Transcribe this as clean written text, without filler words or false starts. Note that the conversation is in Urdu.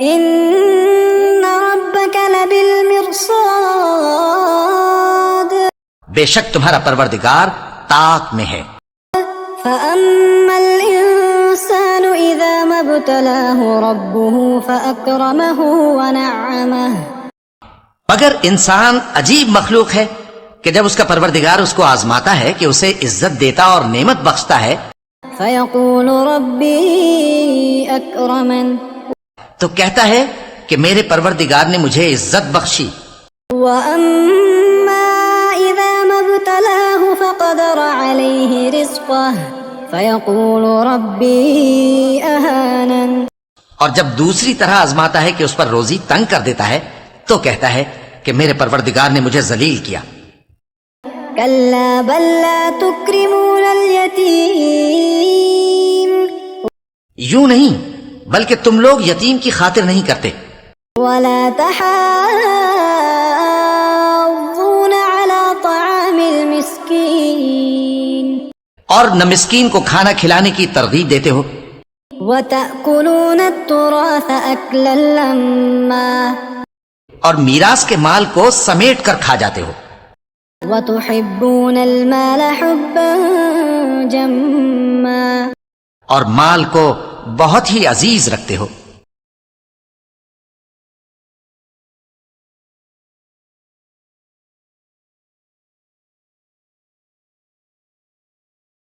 إن ربك لبالمرصاد بے شک تمہارا پروردگار طاق میں ہے. فأما الإنسان إذا ما ابتلاه ربه فأكرمه ونعمه مگر انسان عجیب مخلوق ہے کہ جب اس کا پروردگار اس کو آزماتا ہے کہ اسے عزت دیتا اور نعمت بخشتا ہے فيقول ربي أكرمن تو کہتا ہے کہ میرے پروردگار نے مجھے عزت بخشی. وأما إذا ما ابتلاه فقدر عليه رزقه فيقول ربي أهانن اور جب دوسری طرح آزماتا ہے کہ اس پر روزی تنگ کر دیتا ہے تو کہتا ہے کہ میرے پروردگار نے مجھے ذلیل کیا. كلا بل لا تكرمون اليتيم یوں نہیں بلکہ تم لوگ یتیم کی خاطر نہیں کرتے ولا تحاضون على طعام المسكين اور نہ مسکین کو کھانا کھلانے کی ترغیب دیتے ہو وتأكلون التراث أكلا لما اور میراث کے مال کو سمیٹ کر کھا جاتے ہو وتحبون المال حبا جما اور مال کو بہت ہی عزیز رکھتے ہو.